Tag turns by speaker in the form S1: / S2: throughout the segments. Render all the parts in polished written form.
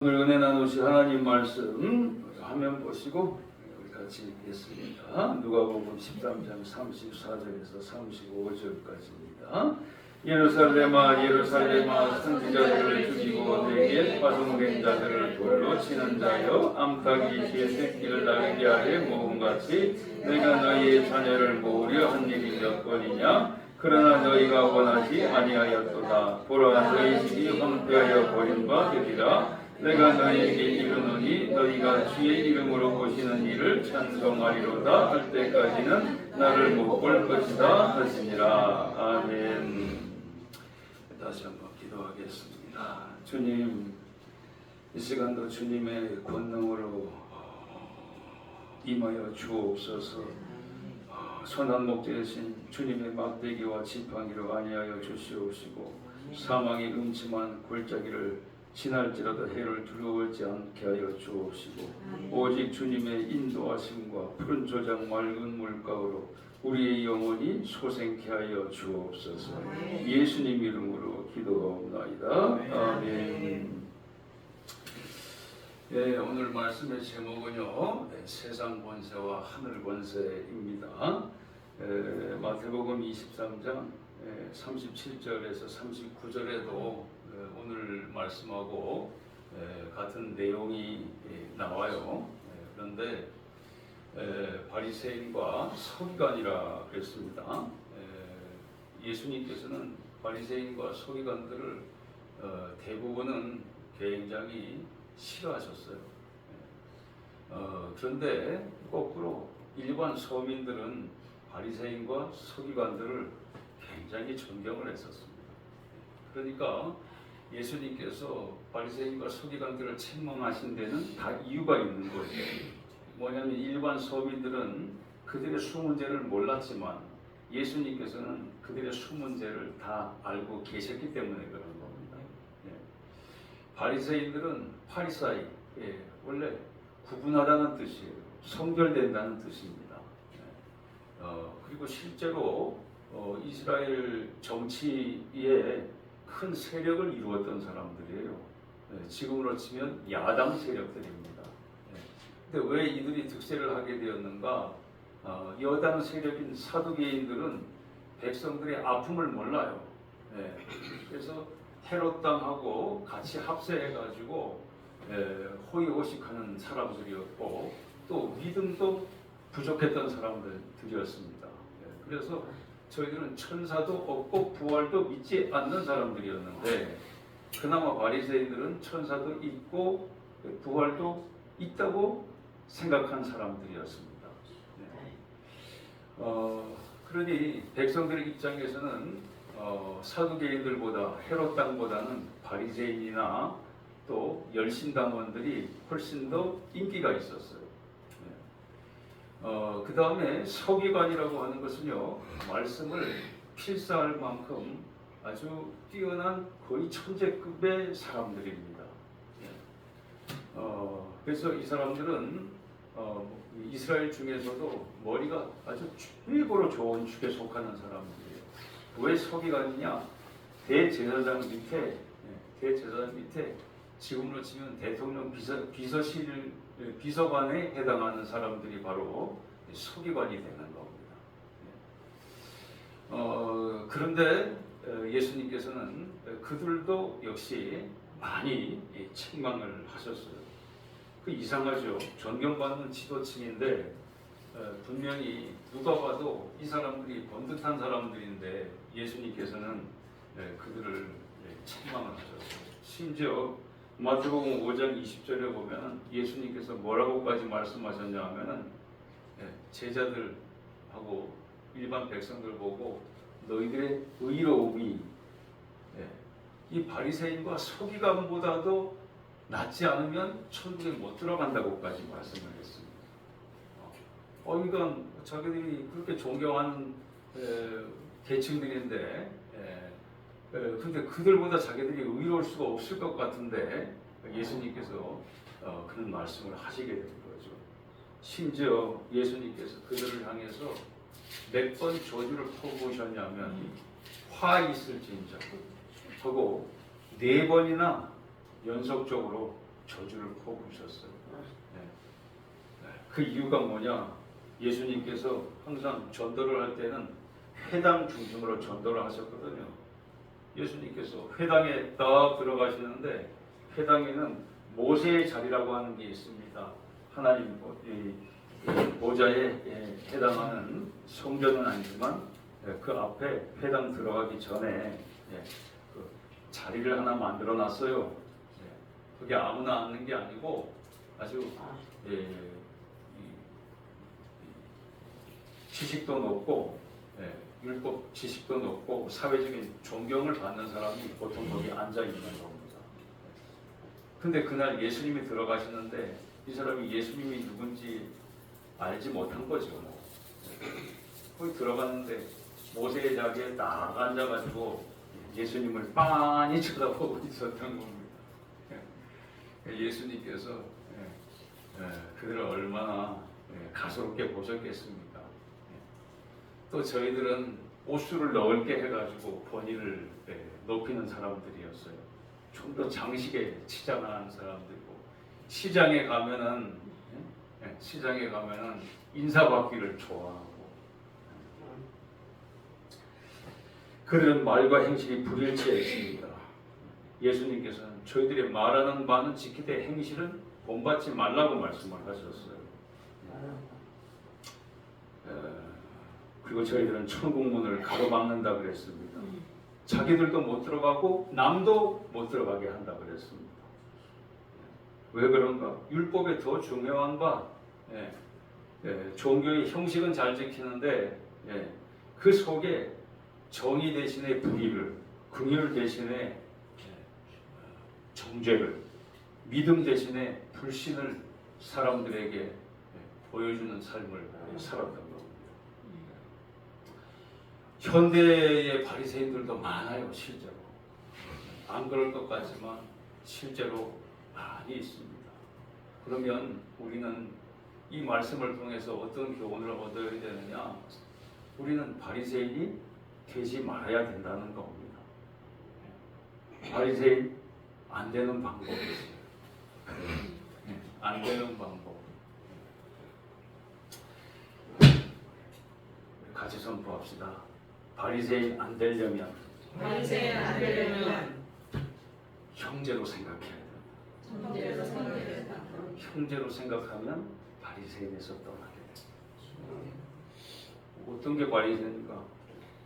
S1: 오늘 은혜 나누실 하나님 말씀 화면 보시고 우리 같이 읽겠습니다. 누가복음 13장 34절에서 35절까지입니다. 예루살렘아 예루살렘아 선지자들을 죽이고 내게 파송된 자들을 돌로 치는 자여 암탉이 제 새끼를 나귀 아래 모음같이 내가 너희의 자녀를 모으려 한 일이 몇 번이냐. 그러나 너희가 원하지 아니하였도다. 보라 너희 집이 황폐하여 버림바 되리라. 내가 너희에게 이르노니 너희가 주의 이름으로 오시는 일을 찬송하리로다 할 때까지는 나를 못 볼 것이다 하시니라. 아멘. 다시 한번 기도하겠습니다. 주님, 이 시간도 주님의 권능으로 임하여 주옵소서. 선한 목자이신 주님의 막대기와 지팡이로 안위하여 주시옵시고 사망의 음침한 골짜기를 지날지라도 해를 두려워하지 않게 하여 주옵시고 오직 주님의 인도하심과 푸른 조장 맑은 물가로 우리의 영혼이 소생케 하여 주옵소서. 예수님 이름으로 기도하옵나이다. 아멘. 네, 오늘 말씀의 제목은요, 세상 권세와 하늘 권세입니다. 마태복음 23장 37절에서 39절에도 오늘 말씀하고 같은 내용이 나와요. 그런데 바리새인과 서기관이라 그랬습니다. 예수님께서는 바리새인과 서기관들을 대부분은 굉장히 싫어하셨어요. 그런데 거꾸로 일반 서민들은 바리새인과 서기관들을 굉장히 존경을 했었습니다. 그러니까 예수님께서 바리새인과 서기관들을 책망하신 데는 다 이유가 있는 거예요. 뭐냐면 일반 서민들은 그들의 숨은 죄를 몰랐지만 예수님께서는 그들의 숨은 죄를 다 알고 계셨기 때문에 그런 겁니다. 바리새인들은 파리사이, 원래 구분하다는 뜻이에요. 성결된다는 뜻입니다. 그리고 실제로 이스라엘 정치에 큰 세력을 이루었던 사람들이에요. 지금으로 치면 야당 세력들입니다. 근데 왜 이들이 득세를 하게 되었는가? 여당 세력인 사두개인들은 백성들의 아픔을 몰라요. 그래서 헤롯 당하고 같이 합세해가지고 호의호식하는 사람들이었고 또 믿음도 부족했던 사람들이었습니다. 그래서 저희들은 천사도 없고 부활도 믿지 않는 사람들이었는데 그나마 바리새인들은 천사도 있고 부활도 있다고 생각한 사람들이었습니다. 그러니 백성들의 입장에서는 사두개인들보다 헤롯 당보다는 바리새인이나 또 열심당원들이 훨씬 더 인기가 있었어요. 그 다음에 서기관이라고 하는 것은요, 말씀을 필사할 만큼 아주 뛰어난 거의 천재급의 사람들입니다. 그래서 이 사람들은 이스라엘 중에서도 머리가 아주 최고로 좋은 축에 속하는 사람들이에요. 왜 서기관이냐? 대제사장 밑에 지금으로 치면 대통령 비서관에 해당하는 사람들이 바로 서기관이 되는 겁니다. 그런데 예수님께서는 그들도 역시 많이 책망을 하셨어요. 그 이상하죠. 존경받는 지도층인데 분명히 누가 봐도 이 사람들이 번듯한 사람들인데 예수님께서는 그들을 책망을 하셨어요. 심지어 마태복음 5장 20절에 보면 예수님께서 뭐라고까지 말씀하셨냐 하면은 제자들하고 일반 백성들 보고 너희들의 의로움이 이 바리새인과 서기관보다도 낫지 않으면 천국에 못 들어간다고까지 말씀을 했습니다. 그러니까 자기들이 그렇게 존경하는 계층들인데 근데 그들보다 자기들이 의로울 수가 없을 것 같은데 예수님께서 그런 말씀을 하시게 된 거죠. 심지어 예수님께서 그들을 향해서 몇 번 저주를 퍼부으셨냐면 화 있을진저 하고 4번이나 연속적으로 저주를 퍼부으셨어요. 그 이유가 뭐냐? 예수님께서 항상 전도를 할 때는 회당 중심으로 전도를 하셨거든요. 예수님께서 회당에 딱 들어가시는데 회당에는 모세의 자리라고 하는 게 있습니다. 하나님 보좌에 해당하는 성전은 아니지만 그 앞에 회당 들어가기 전에 그 자리를 하나 만들어 놨어요. 그게 아무나 앉는 게 아니고 아주 지식도 높고 율법 지식도 높고 사회적인 존경을 받는 사람이 보통 거기 앉아 있는 겁니다. 근데 그날 예수님이 들어가시는데 이 사람이 예수님이 누군지 알지 못한 거죠. 거기 들어갔는데 모세의 자리에 딱 앉아가지고 예수님을 빤히 쳐다보고 있었던 겁니다. 예수님께서 그들을 얼마나 가소롭게 보셨겠습니까? 또 저희들은 옷수를 넓게 해가지고 권위를 높이는 사람들이었어요. 좀 더 장식에 치장하는 사람들이고 시장에 가면은 인사받기를 좋아하고 그런 말과 행실이 불일치했습니다. 예수님께서는 저희들이 말하는 바는 지키되 행실은 본받지 말라고 말씀을 하셨어요. 그리고 저희들은 천국문을 가로막는다 그랬습니다. 자기들도 못 들어가고 남도 못 들어가게 한다 그랬습니다. 왜 그런가? 율법에 더 중요한 바 종교의 형식은 잘 지키는데 그 속에 정의 대신에 불의를, 긍휼 대신에 정죄를, 믿음 대신에 불신을 사람들에게 보여주는 삶을 살았던 겁니다. 현대의 바리새인들도 많아요, 실제로. 안 그럴 것 같지만 실제로 많이 있습니다. 그러면 우리는 이 말씀을 통해서 어떤 교훈을 얻어야 되느냐? 우리는 바리새인이 되지 말아야 된다는 겁니다. 바리새인 안 되는 방법이 있어요. 안 되는 방법. 같이 선포합시다. 바리새인 안 되려면 형제로 생각해야 돼요. 형제로 생각하면 바리새인에서 떠나게 돼요. 어떤 게 바리새인인가?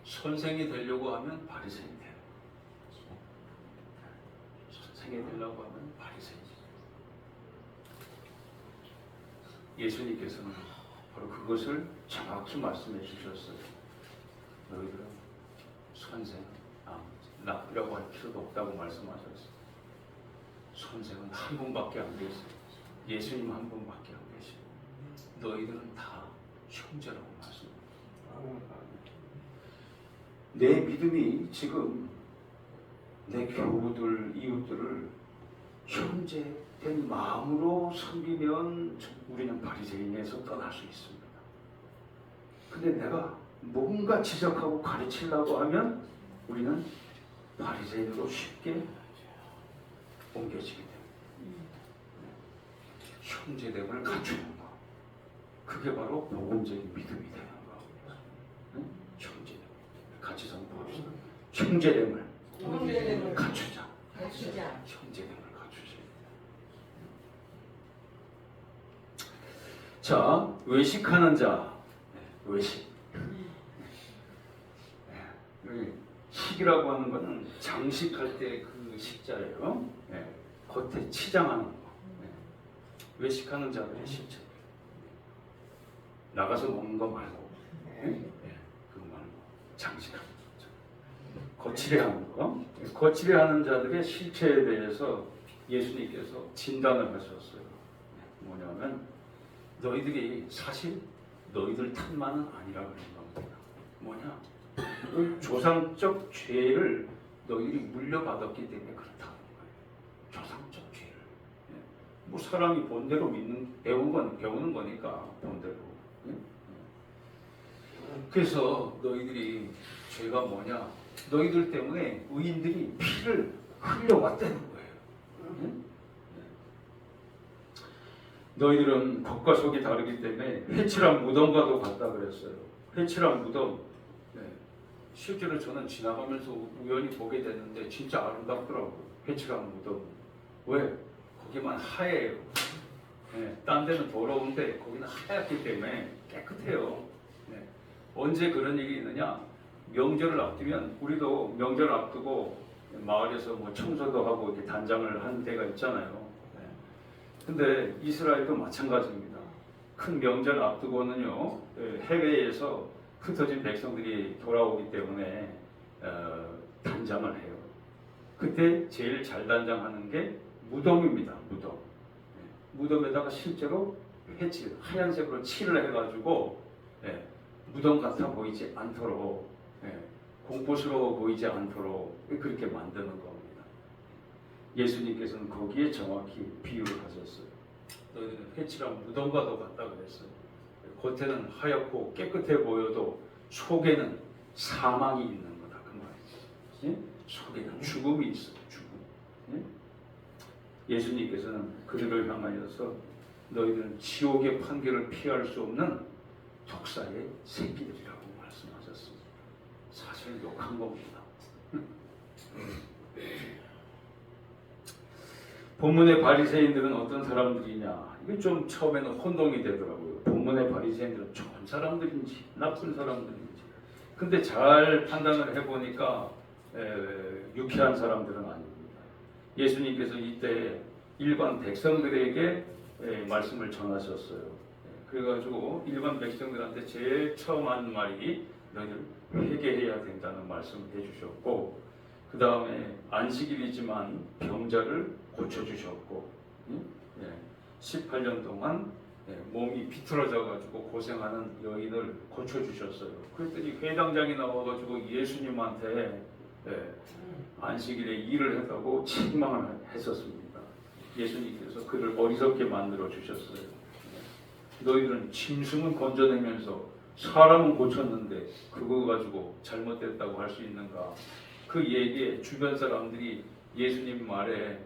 S1: 선생이 되려고 하면 바리새인 돼요. 선생이 되려고 하면 바리새인. 예수님께서는 바로 그것을 정확히 말씀해 주셨어요. 너희들은 선생, 나쁘려고 할 필요도 없다고 말씀하셨어요. 선생은 한 분밖에 안 계세요. 예수님 한 분밖에 안 계시고 너희들은 다 형제라고 말씀합니다. 내 믿음이 지금 내 교우들, 이웃들을 형제된 마음으로 섬기면 우리는 바리새인에서 떠날 수 있습니다. 근데 내가 뭔가 지적하고 가르치려고 하면 우리는 바리새인으로 쉽게 옮겨지게 됩니다. 형제됨을 갖추는 것, 그게 바로 복음적인 믿음이 되는 겁니다. 형제됨, 같이 선포합시다. 형제됨을 갖추자. 형제됨을 갖추자. 자, 외식하는 자, 외식. 식이라고 하는 것은 장식할 때 그 식자예요. 겉에 치장하는 거. 외식하는 자들의 실체. 나가서 먹는 거 말고, 그거 말고 장식하는 거. 거칠해하는 거. 거칠해하는 자들의 실체에 대해서 예수님께서 진단을 하셨어요. 뭐냐면 너희들이 사실 너희들 탓만은 아니라 그런 겁니다. 뭐냐? 조상적 죄를 너희들이 물려받았기 때문에 그렇다는 거예요. 조상적 죄를. 뭐 사람이 본대로 배우는 거니까 본대로. 그래서 너희들이 죄가 뭐냐? 너희들 때문에 의인들이 피를 흘려왔다는 거예요. 너희들은 겉과 속이 다르기 때문에 회칠한 무덤과도 같다 그랬어요. 회칠한 무덤. 네. 실제로 저는 지나가면서 우연히 보게 됐는데 진짜 아름답더라고요. 회칠한 무덤. 왜? 거기만 하얘요. 네. 딴 데는 더러운데 거기는 하얗기 때문에 깨끗해요. 네. 언제 그런 일이 있느냐? 명절을 앞두면 우리도 명절 앞두고 마을에서 뭐 청소도 하고 이렇게 단장을 하는 데가 있잖아요. 근데 이스라엘도 마찬가지입니다. 큰 명절 앞두고는요, 해외에서 흩어진 백성들이 돌아오기 때문에 단장을 해요. 그때 제일 잘 단장하는 게 무덤입니다. 무덤. 무덤에다가 실제로 회칠, 하얀색으로 칠을 해가지고 무덤 같아 보이지 않도록, 공포스러워 보이지 않도록 그렇게 만드는 겁니다. 예수님께서는 거기에 정확히 비유를 하셨어요. 너희들은 회칠한 무덤과도 같다 그랬어요. 겉에는 하얗고 깨끗해 보여도 속에는 사망이 있는 거다 그 말이지. 예? 속에는 죽음이 있어요. 죽음. 예? 예수님께서는 그들을 향하여서 너희들은 지옥의 판결을 피할 수 없는 독사의 새끼들이라고 말씀하셨습니다. 사실 욕한 겁니다. 본문의 바리새인들은 어떤 사람들이냐? 이게 좀 처음에는 혼동이 되더라고요. 본문의 바리새인들은 좋은 사람들인지 나쁜 사람들인지. 근데 잘 판단을 해보니까 유쾌한 사람들은 아닙니다. 예수님께서 이때 일반 백성들에게 말씀을 전하셨어요. 그래가지고 일반 백성들한테 제일 처음 한 말이 너희들 회개해야 된다는 말씀을 해주셨고, 그 다음에 안식일이지만 병자를 고쳐주셨고, 18년 동안 몸이 비틀어져가지고 고생하는 여인을 고쳐주셨어요. 그랬더니 회당장이 나와가지고 예수님한테 안식일에 일을 했다고 책망을 했었습니다. 예수님께서 그를 어리석게 만들어 주셨어요. 너희들은 짐승은 건져내면서 사람은 고쳤는데 그거 가지고 잘못됐다고 할 수 있는가? 그 얘기에 주변 사람들이 예수님 말에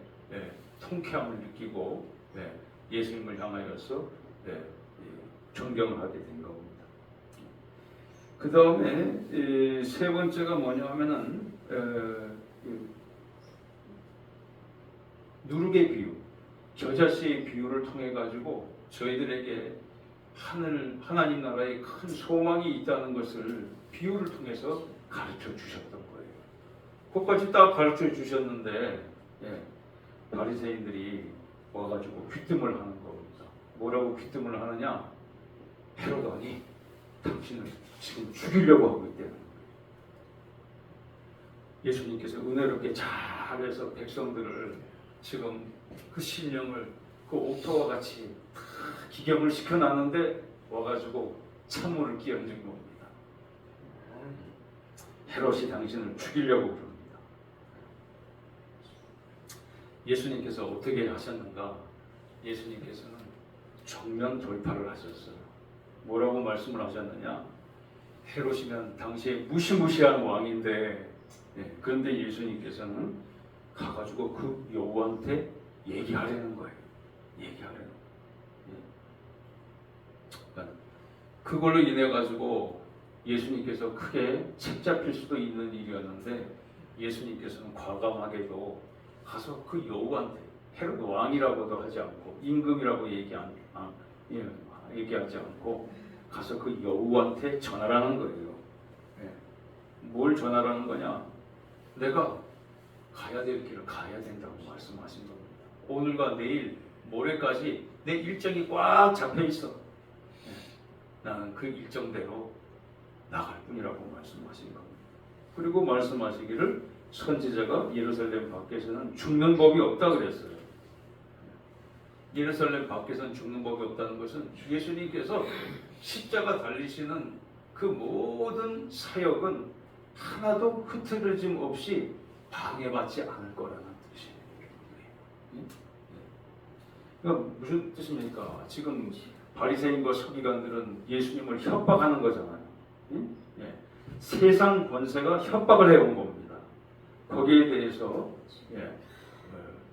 S1: 통쾌함을 느끼고 예수님을 향하여서 존경을 하게 된 겁니다. 그 다음에 세 번째가 뭐냐 하면은 누룩의 비유, 겨자씨의 비유를 통해 가지고 저희들에게 하나님 나라에 큰 소망이 있다는 것을 비유를 통해서 가르쳐 주셨던 거예요. 그것까지 딱 가르쳐 주셨는데 바리새인들이 와가지고 귀뜸을 하는 겁니다. 뭐라고 귀뜸을 하느냐? 헤로다니 당신을 지금 죽이려고 하고 있다는 거예요. 예수님께서 은혜롭게 잘해서 백성들을 지금 그 신령을 그 옥토와 같이 기경을 시켜놨는데 와가지고 찬물을 끼얹은 겁니다. 헤롯이 당신을 죽이려고 그럽니다. 예수님께서 어떻게 하셨는가? 예수님께서는 정면 돌파를 하셨어요. 뭐라고 말씀을 하셨느냐? 헤롯이면 당시에 무시무시한 왕인데, 그런데 예수님께서는 가가지고 그 여우한테 얘기하려는 거예요. 얘기하려는 거예요. 그러니까 그걸로 인해 가지고 예수님께서 크게 책 잡힐 수도 있는 일이었는데, 예수님께서는 과감하게도 가서 그 여우한테, 헤롯 왕이라고도 하지 않고 임금이라고 얘기하지 않고 가서 그 여우한테 전하라는 거예요. 뭘 전하라는 거냐? 내가 가야 될 길을 가야 된다고 말씀하신 겁니다. 오늘과 내일, 모레까지 내 일정이 꽉 잡혀 있어. 나는 그 일정대로 나갈 뿐이라고 말씀하신 겁니다. 그리고 말씀하시기를 선지자가 예루살렘 밖에서는 죽는 법이 없다 그랬어요. 예루살렘 밖에서는 죽는 법이 없다는 것은 예수님께서 십자가 달리시는 그 모든 사역은 하나도 흐트러짐 없이 방해받지 않을 거라는 뜻이에요. 그러니까 무슨 뜻입니까? 지금 바리새인과 서기관들은 예수님을 협박하는 거잖아요. 세상 권세가 협박을 해온 겁니다. 거기에 대해서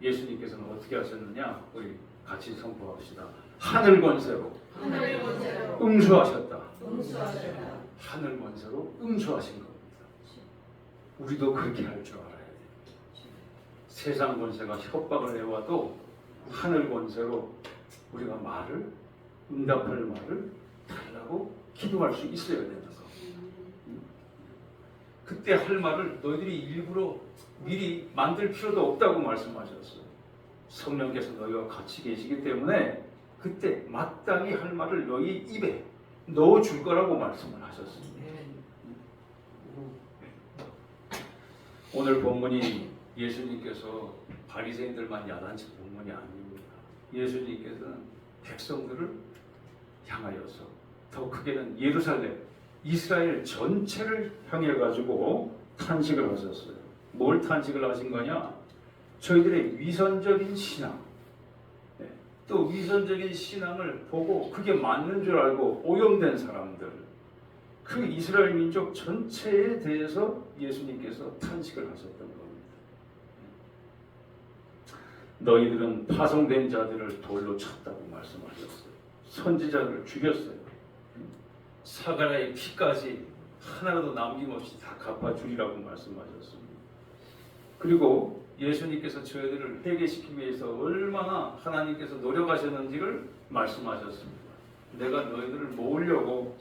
S1: 예수님께서는 어떻게 하셨느냐? 우리 같이 선포합시다. 하늘 권세로 응수하셨다. 하늘 권세로 응수하신 겁니다. 우리도 그렇게 할 줄 알아야 돼요. 세상 권세가 협박을 해와도 하늘 권세로 우리가 응답할 말을 달라고 기도할 수 있어야 되는 거. 그때 할 말을 너희들이 일부러 미리 만들 필요도 없다고 말씀하셨어요. 성령께서 너희와 같이 계시기 때문에 그때 마땅히 할 말을 너희 입에 넣어줄 거라고 말씀을 하셨습니다. 오늘 본문이 예수님께서 바리새인들만 야단친 본문이 아닙니다. 예수님께서는 백성들을 향하여서 더 크게는 예루살렘, 이스라엘 전체를 향해 가지고 탄식을 하셨어요. 뭘 탄식을 하신 거냐? 저희들의 위선적인 신앙, 또 위선적인 신앙을 보고 그게 맞는 줄 알고 오염된 사람들, 그 이스라엘 민족 전체에 대해서 예수님께서 탄식을 하셨던 겁니다. 너희들은 파송된 자들을 돌로 쳤다고 말씀하셨어요. 선지자들을 죽였어요. 사가랴의 피까지 하나라도 남김없이 다 갚아주리라고 말씀하셨습니다. 그리고 예수님께서 저희들을 회개시키기 위해서 얼마나 하나님께서 노력하셨는지를 말씀하셨습니다. 내가 너희들을 모으려고,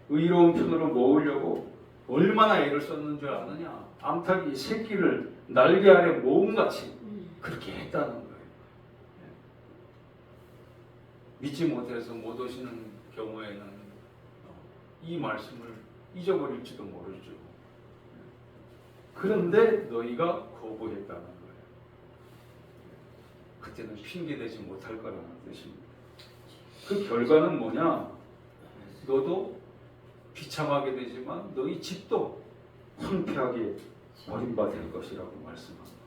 S1: 의로운 편으로 모으려고 얼마나 애를 썼는 줄 아느냐? 암탉이 새끼를 날개 아래 모음같이 그렇게 했다는 거예요. 믿지 못해서 못 오시는 경우에는 이 말씀을 잊어버릴지도 모르죠. 그런데 너희가 거부했다는 거예요. 그때는 핑계대지 못할 거라는 뜻입니다. 그 결과는 뭐냐? 너도 비참하게 되지만 너희 집도 황폐하게 버림받을 것이라고 말씀합니다.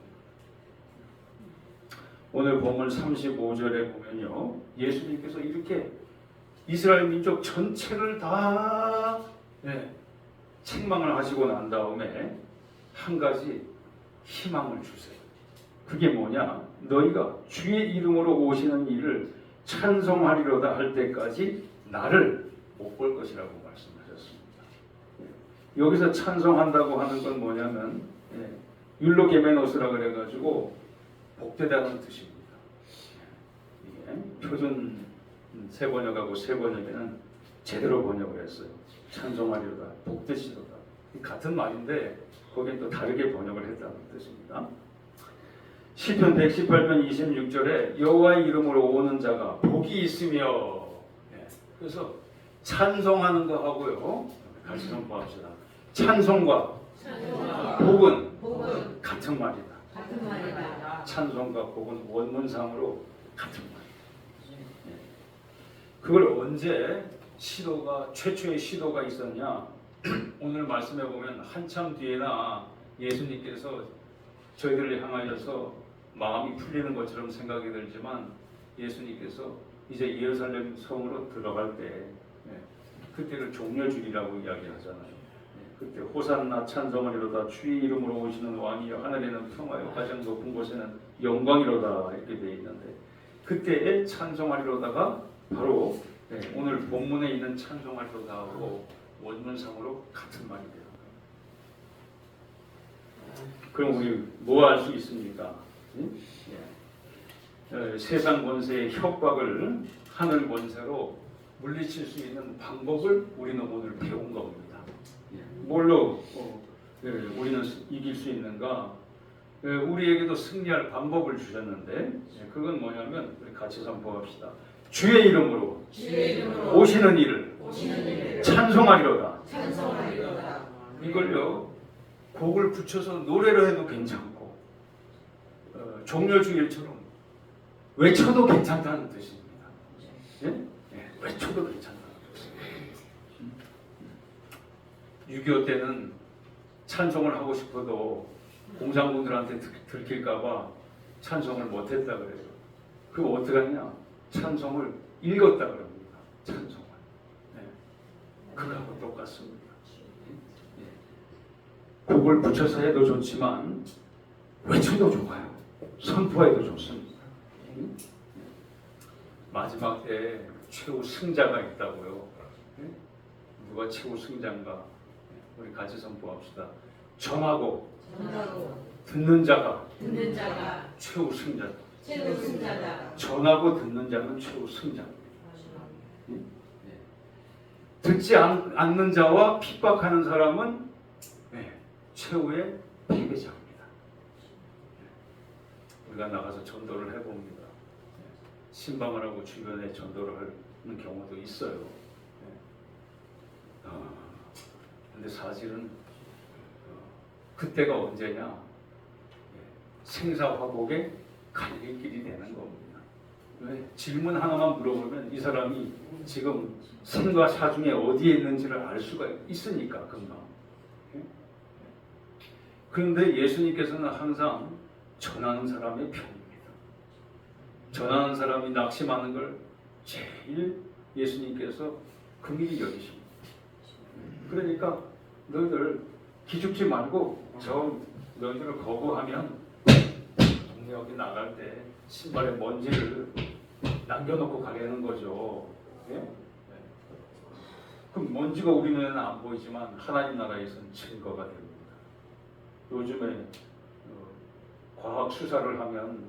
S1: 오늘 본문 35절에 보면요, 예수님께서 이렇게 이스라엘 민족 전체를 다 책망을 하시고 난 다음에 한 가지 희망을 주세요. 그게 뭐냐? 너희가 주의 이름으로 오시는 이를 찬송하리로다 할 때까지 나를 못 볼 것이라고 말씀하셨습니다. 여기서 찬송한다고 하는 건 뭐냐면 율로게메노스라 그래가지고 복되다는 뜻입니다. 이게 표준 세 번역하고 세 번역에는 제대로 번역을 했어요. 찬송하리로다, 복되시로다. 같은 말인데 거기에 또 다르게 번역을 했다는 뜻입니다. 시편 118편 26절에 여호와의 이름으로 오는 자가 복이 있으며, 그래서 찬송하는 거 하고요, 같이 선포합시다. 찬송과 복은 같은 말이다. 찬송과 복은 원문상으로 같은 말이다. 그걸 언제 최초의 시도가 있었냐? 오늘 말씀해 보면 한참 뒤에나 예수님께서 저희들을 향하여서 마음이 풀리는 것처럼 생각이 들지만 예수님께서 이제 예루살렘 성으로 들어갈 때 그때를 종려주리라고 이야기하잖아요. 그때 호산나 찬송하리로다 주의 이름으로 오시는 왕이여 하늘에는 평화요 가장 높은 곳에는 영광이로다 이렇게 되어 있는데 그때의 찬송하리로다가 바로 오늘 본문에 있는 찬송하리로다하고 원문상으로 같은 말이 돼요. 그럼 우리 뭐 할 수 있습니까? 세상 권세의 협박을 하늘 권세로 물리칠 수 있는 방법을 우리는 오늘 배운 겁니다. 뭘로 우리는 이길 수 있는가? 우리에게도 승리할 방법을 주셨는데 그건 뭐냐면 우리 같이 선포합시다. 주의 이름으로 오시는 이를 찬송하리로다. 이걸요 곡을 붙여서 노래로 해도 괜찮고 종려주일처럼 외쳐도 괜찮다는 뜻입니다. 외쳐도 괜찮다는 뜻입니다. 6.25 때는 찬송을 하고 싶어도 공장분들한테 들킬까봐 찬송을 못했다 그래요. 그거 어떡하냐? 찬송을 읽었다 그럽니다. 찬송을. 그거하고 똑같습니다. 곡을 붙여서 해도 좋지만 외쳐도 좋아요. 선포해도 좋습니다. 마지막 때 최후 승자가 있다고요. 네? 누가 최후 승자인가? 우리 같이 선포합시다. 전하고 듣는 자가 최후 승자다. 전하고 듣는 자는 최후 승자입니다. 네? 듣지 않는 자와 핍박하는 사람은 최후의 패배자입니다. 우리가 나가서 전도를 해봅니다. 신방을 하고 주변에 전도를 하는 경우도 있어요. 근데 사실은 그때가 언제냐? 생사화복의 갈림길이 되는 겁니다. 왜? 질문 하나만 물어보면 이 사람이 지금 생과 사중에 어디에 있는지를 알 수가 있으니까 금방. 그런데 예수님께서는 항상 전하는 사람의 편입니다. 전하는 사람이 낙심하는 걸 제일 예수님께서 긍휼히 여기십니다. 그러니까 너희들 기죽지 말고 너희들을 거부하면 동네 어디 나갈 때 신발에 먼지를 남겨놓고 가려는 거죠. 예? 그럼 먼지가 우리 눈에는 안 보이지만 하나님 나라에서는 증거가 됩니다. 요즘에 과학 수사를 하면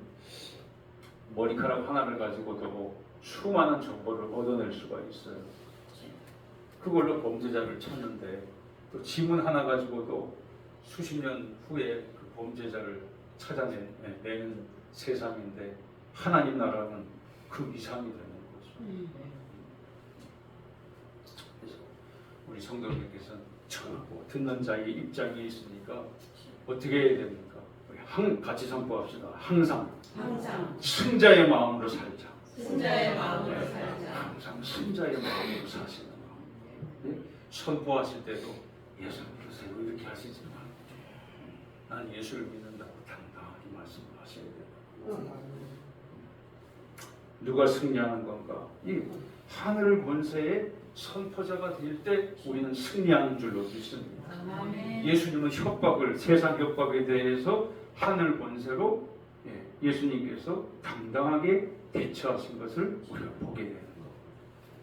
S1: 머리카락 하나를 가지고도 수많은 정보를 얻어낼 수가 있어요. 그걸로 범죄자를 찾는데 또 지문 하나 가지고도 수십 년 후에 그 범죄자를 찾아내는 세상인데 하나님 나라는 그 이상이 되는 거죠. 그래서 우리 성도님께서는 전하고 듣는 자의 입장에 있으니까 어떻게 해야 됩니까? 우리 같이 선포합시다. 항상 승자의 마음으로 살자. 항상 승자의 마음으로 사시는 마음. 선포하실 때도 예수님께서 이렇게 하시지만 난 예수를 믿는다고 당당하게 말씀하셔야 돼요. 누가 승리하는 건가? 이 하늘 권세의 선포자가 될 때 우리는 승리하는 줄로 믿습니다. 예수님은 세상 협박에 대해서 하늘 권세로 예수님께서 당당하게 대처하신 것을 우리가 보게 되는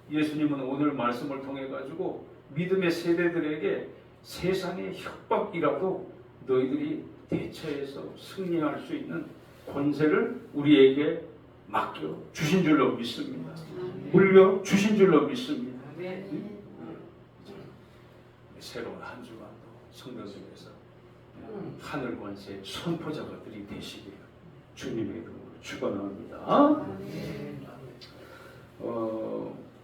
S1: 거예요. 예수님은 오늘 말씀을 통해 가지고 믿음의 세대들에게 세상의 협박이라도 너희들이 대처해서 승리할 수 있는 권세를 우리에게 맡겨 주신 줄로 믿습니다. 물려 주신 줄로 믿습니다. 새로운 한 주간도 성도님께서 하늘 권세의 선포자들이 되시길 주님의 이름으로 축원합니다.